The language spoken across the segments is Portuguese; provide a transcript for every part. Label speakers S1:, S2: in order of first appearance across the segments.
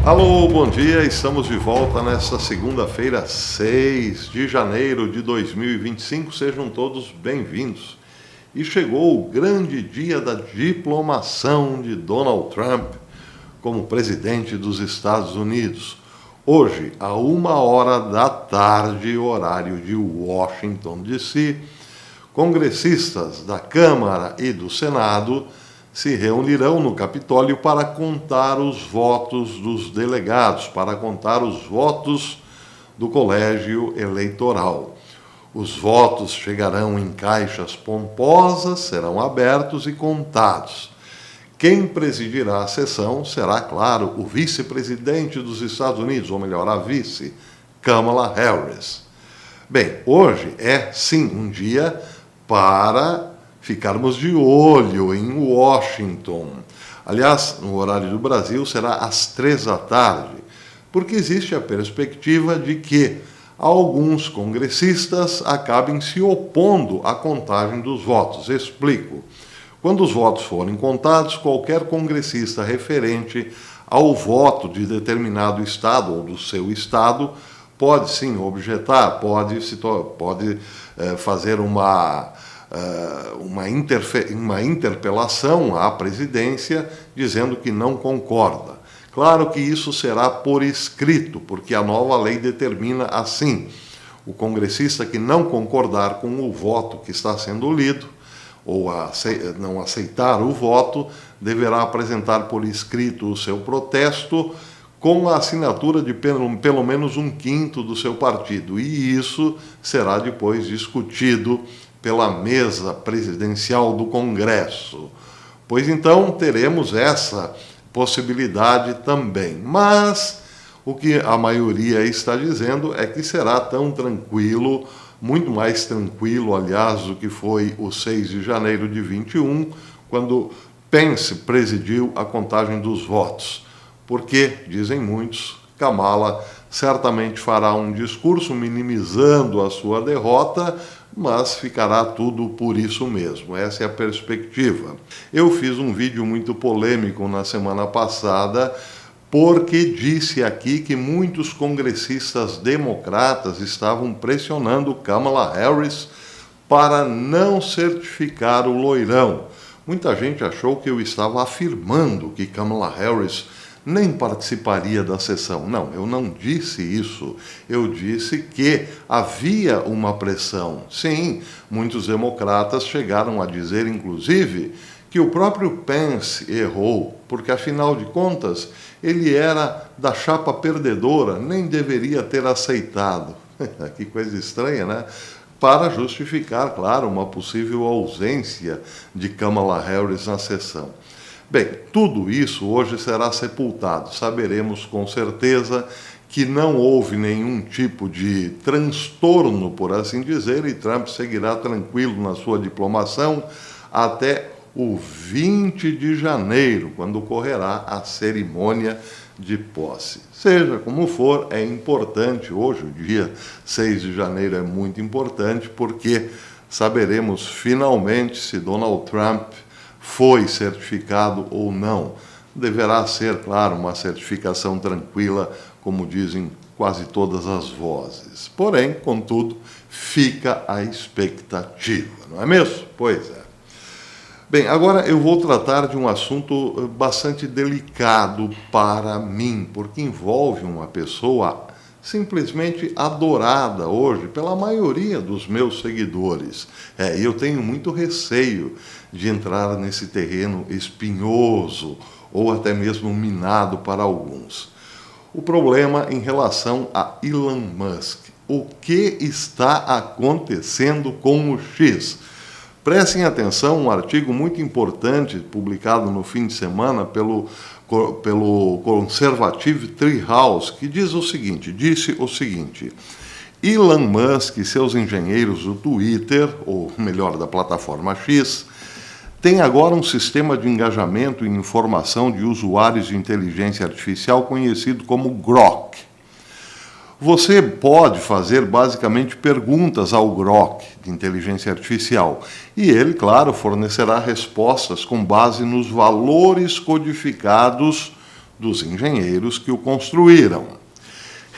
S1: Alô, bom dia, estamos de volta nesta segunda-feira, 6 de janeiro de 2025, sejam todos bem-vindos. E chegou o grande dia da diplomação de Donald Trump como presidente dos Estados Unidos. Hoje, à 13h, horário de Washington, D.C., congressistas da Câmara e do Senado se reunirão no Capitólio para contar os votos dos delegados, para contar os votos do colégio eleitoral. Os votos chegarão em caixas pomposas, serão abertos e contados. Quem presidirá a sessão será, claro, o vice-presidente dos Estados Unidos, ou melhor, a vice, Kamala Harris. Bem, hoje é sim um dia para ficarmos de olho em Washington. Aliás, no horário do Brasil será às 15h, porque existe a perspectiva de que alguns congressistas acabem se opondo à contagem dos votos. Explico. Quando os votos forem contados, qualquer congressista referente ao voto de determinado estado ou do seu estado pode sim objetar, pode fazer uma interpelação à presidência dizendo que não concorda. Claro que isso será por escrito, porque a nova lei determina assim: o congressista que não concordar com o voto que está sendo lido, ou não aceitar o voto, deverá apresentar por escrito o seu protesto com a assinatura de pelo menos 1/5 do seu partido. E isso será depois discutido pela mesa presidencial do Congresso. Pois então teremos essa possibilidade também. Mas o que a maioria está dizendo é que será tão tranquilo, muito mais tranquilo, aliás, do que foi o 6 de janeiro de 21, quando Pence presidiu a contagem dos votos. Porque, dizem muitos, Kamala certamente fará um discurso minimizando a sua derrota, mas ficará tudo por isso mesmo. Essa é a perspectiva. Eu fiz um vídeo muito polêmico na semana passada, porque disse aqui que muitos congressistas democratas estavam pressionando Kamala Harris para não certificar o loirão. Muita gente achou que eu estava afirmando que Kamala Harris nem participaria da sessão. Não, eu não disse isso. Eu disse que havia uma pressão. Sim, muitos democratas chegaram a dizer, inclusive, que o próprio Pence errou, porque, afinal de contas, ele era da chapa perdedora, nem deveria ter aceitado. Que coisa estranha, né? Para justificar, claro, uma possível ausência de Kamala Harris na sessão. Bem, tudo isso hoje será sepultado. Saberemos com certeza que não houve nenhum tipo de transtorno, por assim dizer, e Trump seguirá tranquilo na sua diplomação até o 20 de janeiro, quando ocorrerá a cerimônia de posse. Seja como for, é importante, hoje, o dia 6 de janeiro é muito importante, porque saberemos finalmente se Donald Trump foi certificado ou não. Deverá ser, claro, uma certificação tranquila, como dizem quase todas as vozes. Porém, contudo, fica a expectativa, não é mesmo? Pois é. Bem, agora eu vou tratar de um assunto bastante delicado para mim, porque envolve uma pessoa simplesmente adorada hoje pela maioria dos meus seguidores. E eu tenho muito receio de entrar nesse terreno espinhoso ou até mesmo minado para alguns. O problema em relação a Elon Musk. O que está acontecendo com o X? Prestem atenção, um artigo muito importante publicado no fim de semana pelo Conservative Treehouse, que disse o seguinte: Elon Musk e seus engenheiros do Twitter, ou melhor, da plataforma X, têm agora um sistema de engajamento e informação de usuários de inteligência artificial conhecido como Grok. Você pode fazer basicamente perguntas ao Grok de inteligência artificial e ele, claro, fornecerá respostas com base nos valores codificados dos engenheiros que o construíram.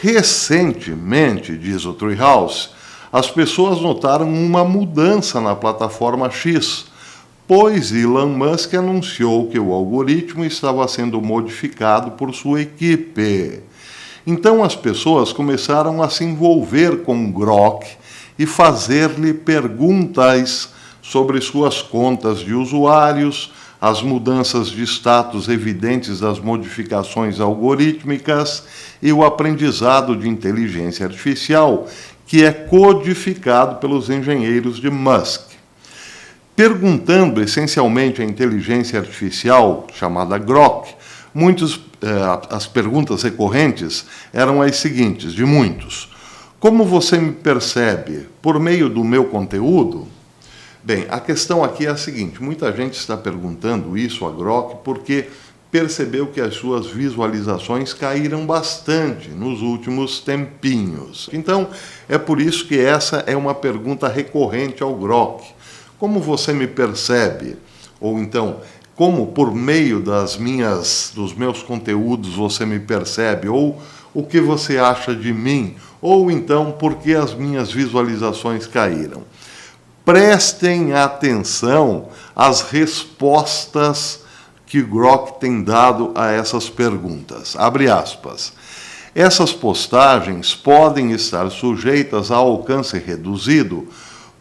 S1: Recentemente, diz o Treehouse, as pessoas notaram uma mudança na plataforma X, pois Elon Musk anunciou que o algoritmo estava sendo modificado por sua equipe. Então as pessoas começaram a se envolver com Grok e fazer-lhe perguntas sobre suas contas de usuários, as mudanças de status evidentes das modificações algorítmicas e o aprendizado de inteligência artificial, que é codificado pelos engenheiros de Musk. Perguntando essencialmente a inteligência artificial, chamada Grok, as perguntas recorrentes eram as seguintes, de muitos. Como você me percebe? Por meio do meu conteúdo? Bem, a questão aqui é a seguinte, muita gente está perguntando isso a Grok porque percebeu que as suas visualizações caíram bastante nos últimos tempinhos. Então, é por isso que essa é uma pergunta recorrente ao Grok. Como você me percebe? Ou então, como por meio dos meus conteúdos você me percebe? Ou o que você acha de mim? Ou então, por que as minhas visualizações caíram? Prestem atenção às respostas que Grok tem dado a essas perguntas. Abre aspas. Essas postagens podem estar sujeitas a alcance reduzido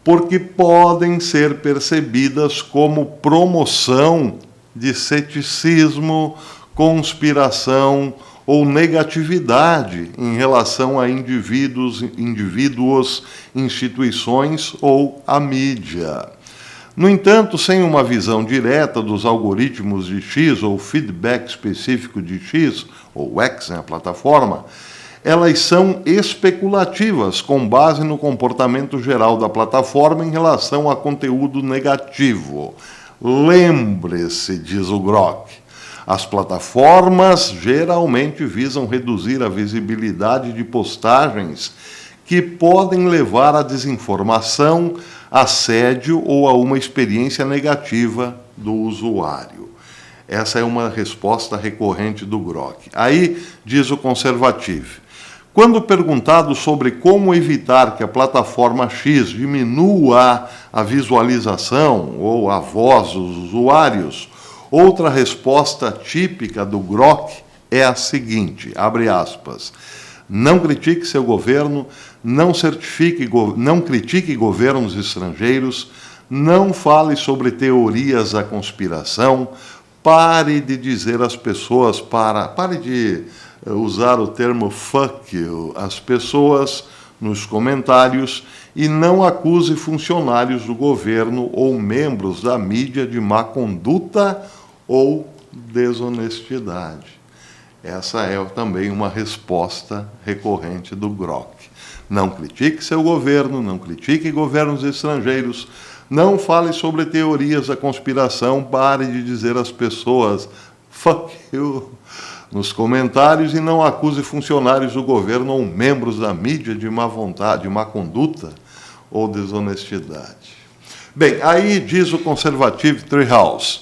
S1: porque podem ser percebidas como promoção de ceticismo, conspiração ou negatividade em relação a indivíduos, instituições ou a mídia. No entanto, sem uma visão direta dos algoritmos de X ou feedback específico de X, ou X, a plataforma, elas são especulativas com base no comportamento geral da plataforma em relação a conteúdo negativo. Lembre-se, diz o Grok, as plataformas geralmente visam reduzir a visibilidade de postagens que podem levar à desinformação, assédio ou a uma experiência negativa do usuário. Essa é uma resposta recorrente do Grok. Aí, diz o Conservative, quando perguntado sobre como evitar que a plataforma X diminua a visualização ou a voz dos usuários, outra resposta típica do Grok é a seguinte, abre aspas, não critique seu governo, não critique governos estrangeiros, não fale sobre teorias da conspiração, pare de dizer às pessoas, pare de usar o termo fuck you às pessoas nos comentários e não acuse funcionários do governo ou membros da mídia de má conduta ou desonestidade. Essa é também uma resposta recorrente do Grok. Não critique seu governo, não critique governos estrangeiros, não fale sobre teorias da conspiração, pare de dizer às pessoas fuck you nos comentários e não acuse funcionários do governo ou membros da mídia de má vontade, de má conduta ou desonestidade. Bem, aí diz o Conservative Treehouse,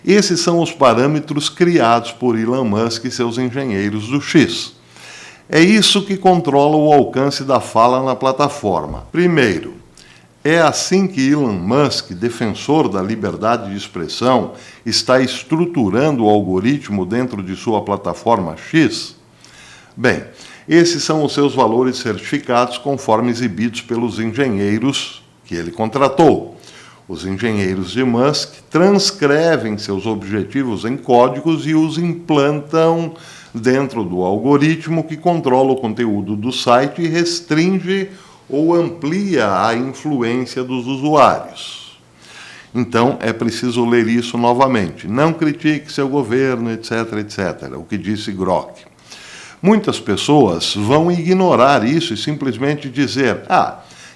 S1: esses são os parâmetros criados por Elon Musk e seus engenheiros do X. É isso que controla o alcance da fala na plataforma. Primeiro, é assim que Elon Musk, defensor da liberdade de expressão, está estruturando o algoritmo dentro de sua plataforma X? Bem, esses são os seus valores certificados conforme exibidos pelos engenheiros que ele contratou. Os engenheiros de Musk transcrevem seus objetivos em códigos e os implantam dentro do algoritmo que controla o conteúdo do site e restringe ou amplia a influência dos usuários. Então, é preciso ler isso novamente. Não critique seu governo, etc., etc., o que disse Grok. Muitas pessoas vão ignorar isso e simplesmente dizer,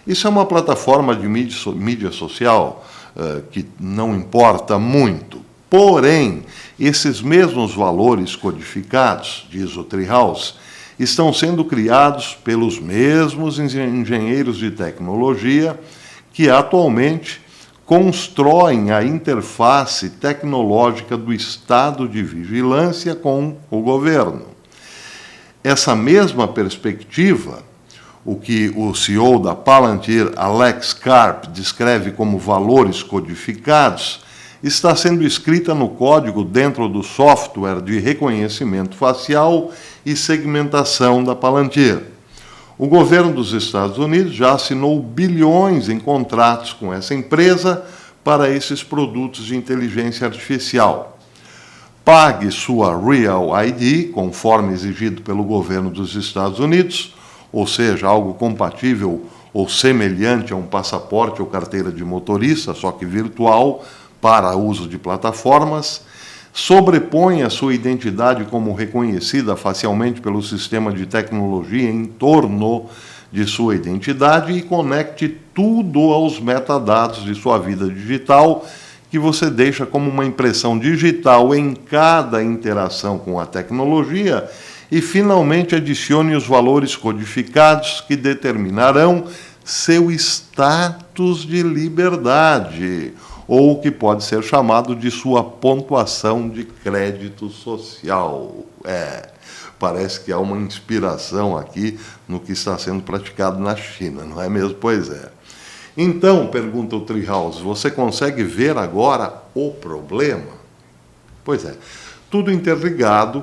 S1: isso é uma plataforma de mídia social que não importa muito. Porém, esses mesmos valores codificados, diz o Treehouse, estão sendo criados pelos mesmos engenheiros de tecnologia que atualmente constroem a interface tecnológica do estado de vigilância com o governo. Essa mesma perspectiva, o que o CEO da Palantir, Alex Karp, descreve como valores codificados, está sendo escrita no código dentro do software de reconhecimento facial e segmentação da Palantir. O governo dos Estados Unidos já assinou bilhões em contratos com essa empresa para esses produtos de inteligência artificial. Pague sua Real ID, conforme exigido pelo governo dos Estados Unidos, ou seja, algo compatível ou semelhante a um passaporte ou carteira de motorista, só que virtual, para uso de plataformas, sobrepõe a sua identidade como reconhecida facialmente pelo sistema de tecnologia em torno de sua identidade e conecte tudo aos metadados de sua vida digital, que você deixa como uma impressão digital em cada interação com a tecnologia, e finalmente adicione os valores codificados que determinarão seu status de liberdade, ou o que pode ser chamado de sua pontuação de crédito social. Parece que há uma inspiração aqui no que está sendo praticado na China, não é mesmo? Pois é. Então, pergunta o Treehouse, você consegue ver agora o problema? Pois é, tudo interligado,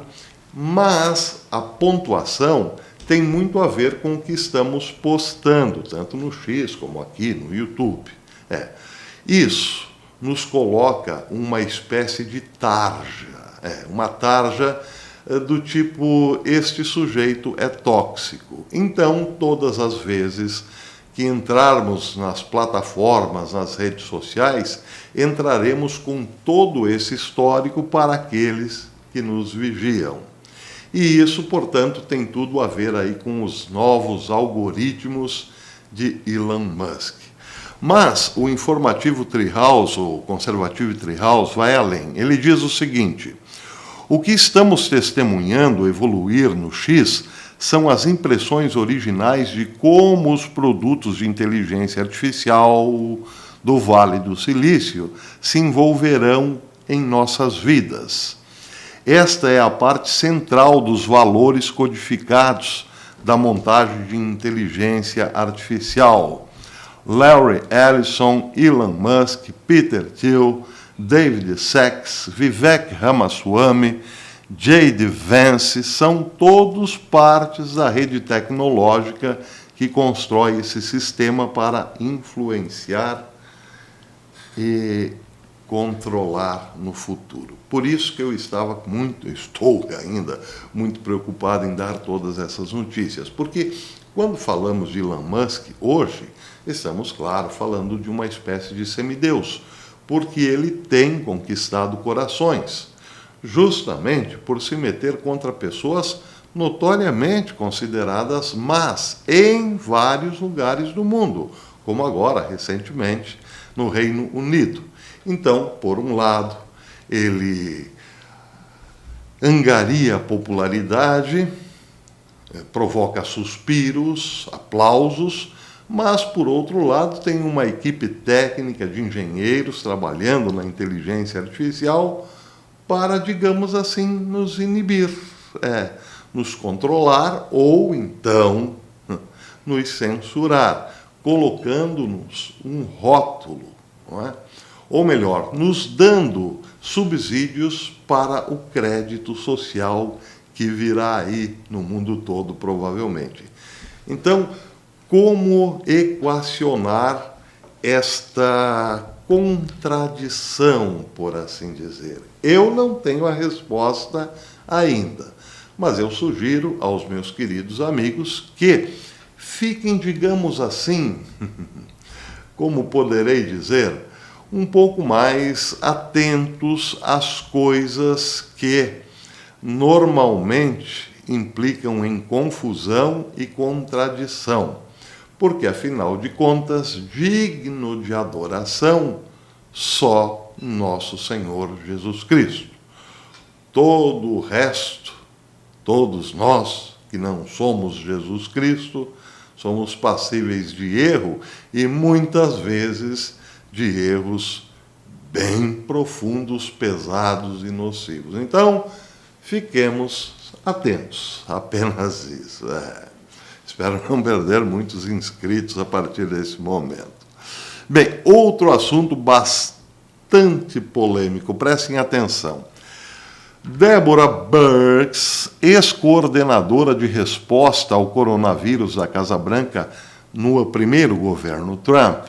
S1: mas a pontuação tem muito a ver com o que estamos postando, tanto no X como aqui no YouTube. Isso nos coloca uma espécie de tarja, uma tarja do tipo, este sujeito é tóxico. Então, todas as vezes que entrarmos nas plataformas, nas redes sociais, entraremos com todo esse histórico para aqueles que nos vigiam. E isso, portanto, tem tudo a ver aí com os novos algoritmos de Elon Musk. Mas o informativo Treehouse, o conservativo Treehouse, vai além. Ele diz o seguinte: o que estamos testemunhando evoluir no X são as impressões originais de como os produtos de inteligência artificial do Vale do Silício se envolverão em nossas vidas. Esta é a parte central dos valores codificados da montagem de inteligência artificial. Larry Ellison, Elon Musk, Peter Thiel, David Sachs, Vivek Ramaswamy, J.D. Vance são todos partes da rede tecnológica que constrói esse sistema para influenciar e controlar no futuro. Por isso que estou ainda muito preocupado em dar todas essas notícias, porque quando falamos de Elon Musk hoje, estamos, claro, falando de uma espécie de semideus, porque ele tem conquistado corações, justamente por se meter contra pessoas notoriamente consideradas más em vários lugares do mundo, como agora, recentemente, no Reino Unido. Então, por um lado, ele angaria popularidade, provoca suspiros, aplausos, mas, por outro lado, tem uma equipe técnica de engenheiros trabalhando na inteligência artificial para, digamos assim, nos inibir, nos controlar ou, então, nos censurar, colocando-nos um rótulo, não é? Ou melhor, nos dando subsídios para o crédito social que virá aí no mundo todo, provavelmente. Então, como equacionar esta contradição, por assim dizer? Eu não tenho a resposta ainda, mas eu sugiro aos meus queridos amigos que fiquem, digamos assim, como poderei dizer, um pouco mais atentos às coisas que normalmente implicam em confusão e contradição, porque, afinal de contas, digno de adoração só nosso Senhor Jesus Cristo. Todo o resto, todos nós que não somos Jesus Cristo, somos passíveis de erro e muitas vezes de erros bem profundos, pesados e nocivos. Então, fiquemos atentos, apenas isso. Espero não perder muitos inscritos a partir desse momento. Bem, outro assunto bastante polêmico, prestem atenção. Deborah Birx, ex-coordenadora de resposta ao coronavírus da Casa Branca no primeiro governo Trump,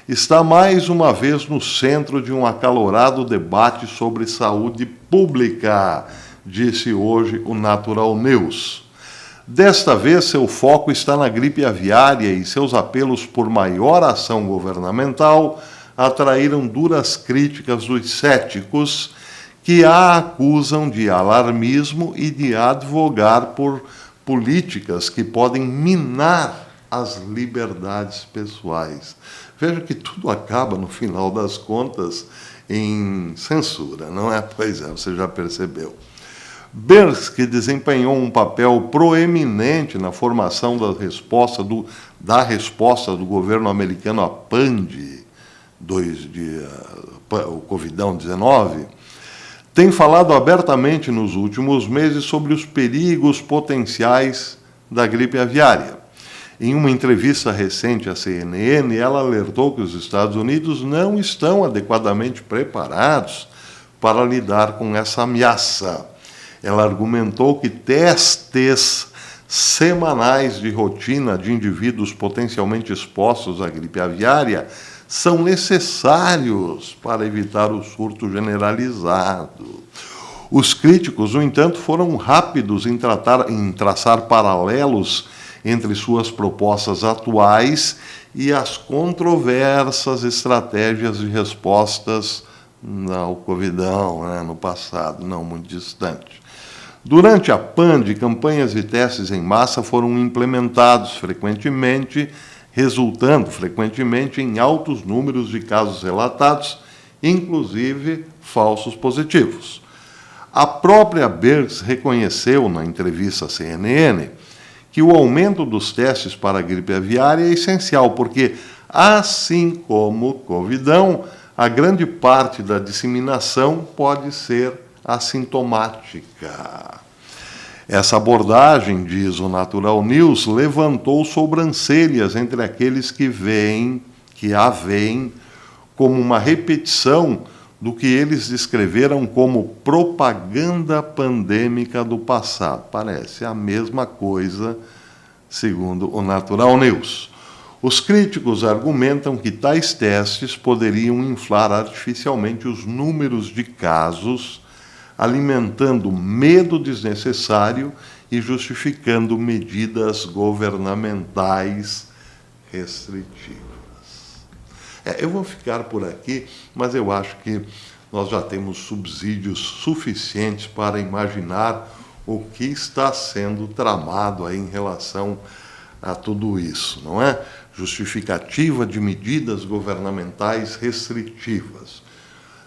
S1: está mais uma vez no centro de um acalorado debate sobre saúde pública, disse hoje o Natural News. Desta vez, seu foco está na gripe aviária e seus apelos por maior ação governamental atraíram duras críticas dos céticos que a acusam de alarmismo e de advogar por políticas que podem minar as liberdades pessoais. Veja que tudo acaba, no final das contas, em censura, não é? Pois é, você já percebeu. Birx, que desempenhou um papel proeminente na formação da resposta do governo americano à o Covid-19, tem falado abertamente nos últimos meses sobre os perigos potenciais da gripe aviária. Em uma entrevista recente à CNN, ela alertou que os Estados Unidos não estão adequadamente preparados para lidar com essa ameaça. Ela argumentou que testes semanais de rotina de indivíduos potencialmente expostos à gripe aviária são necessários para evitar o surto generalizado. Os críticos, no entanto, foram rápidos em traçar paralelos entre suas propostas atuais e as controversas estratégias de respostas ao Covidão, no passado, não muito distante. Durante a pandemia, campanhas e testes em massa foram implementados resultando frequentemente em altos números de casos relatados, inclusive falsos positivos. A própria Birx reconheceu na entrevista à CNN que o aumento dos testes para a gripe aviária é essencial, porque, assim como o Covidão, a grande parte da disseminação pode ser assintomática. Essa abordagem, diz o Natural News, levantou sobrancelhas entre aqueles que a veem como uma repetição do que eles descreveram como propaganda pandêmica do passado. Parece a mesma coisa, segundo o Natural News. Os críticos argumentam que tais testes poderiam inflar artificialmente os números de casos, alimentando medo desnecessário e justificando medidas governamentais restritivas. Eu vou ficar por aqui, mas eu acho que nós já temos subsídios suficientes para imaginar o que está sendo tramado aí em relação a tudo isso, não é? Justificativa de medidas governamentais restritivas.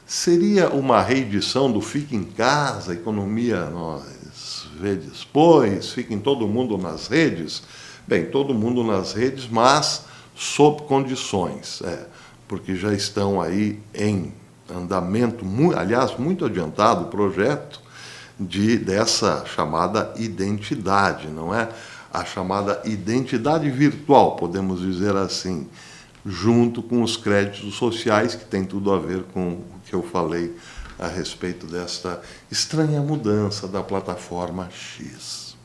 S1: Seria uma reedição do Fique em Casa, economia nós vê depois, fiquem todo mundo nas redes? Bem, todo mundo nas redes, mas sob condições, porque já estão aí em andamento, aliás, muito adiantado o projeto dessa chamada identidade, não é? A chamada identidade virtual, podemos dizer assim, junto com os créditos sociais, que tem tudo a ver com o que eu falei a respeito desta estranha mudança da plataforma X.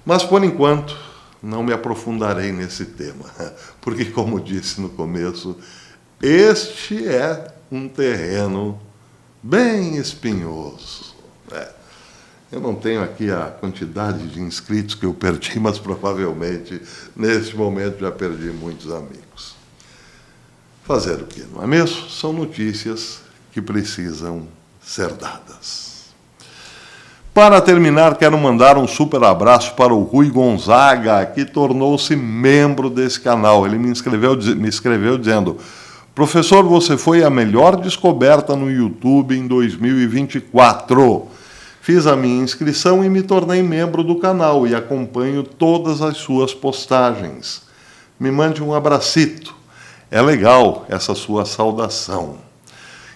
S1: Mas, por enquanto, não me aprofundarei nesse tema, porque, como disse no começo, este é um terreno bem espinhoso. Eu não tenho aqui a quantidade de inscritos que eu perdi, mas provavelmente, neste momento, já perdi muitos amigos. Fazer o quê, não é mesmo? São notícias que precisam ser dadas. Para terminar, quero mandar um super abraço para o Rui Gonzaga, que tornou-se membro desse canal. Ele me escreveu dizendo: professor, você foi a melhor descoberta no YouTube em 2024. Fiz a minha inscrição e me tornei membro do canal e acompanho todas as suas postagens. Me mande um abracito. É legal essa sua saudação.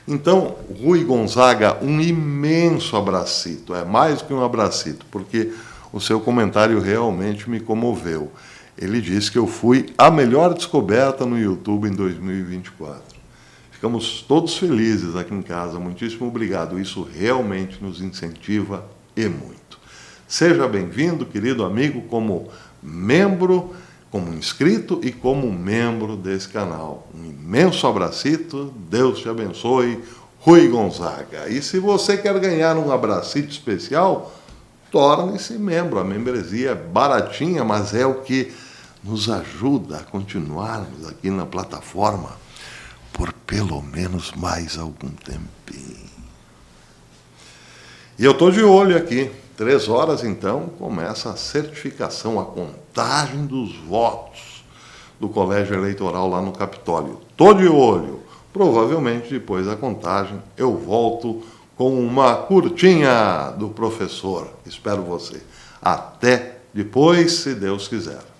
S1: Então, Rui Gonzaga, um imenso abracito, é mais que um abracito, porque o seu comentário realmente me comoveu. Ele disse que eu fui a melhor descoberta no YouTube em 2024. Ficamos todos felizes aqui em casa, muitíssimo obrigado, isso realmente nos incentiva e muito. Seja bem-vindo, querido amigo, como membro, como inscrito e como membro desse canal. Um imenso abracito, Deus te abençoe, Rui Gonzaga. E se você quer ganhar um abracito especial, torne-se membro. A membresia é baratinha, mas é o que nos ajuda a continuarmos aqui na plataforma por pelo menos mais algum tempinho. E eu estou de olho aqui. 3 horas, então, começa a certificação, a contagem dos votos do colégio eleitoral lá no Capitólio. Estou de olho. Provavelmente, depois da contagem, eu volto com uma curtinha do professor. Espero você. Até depois, se Deus quiser.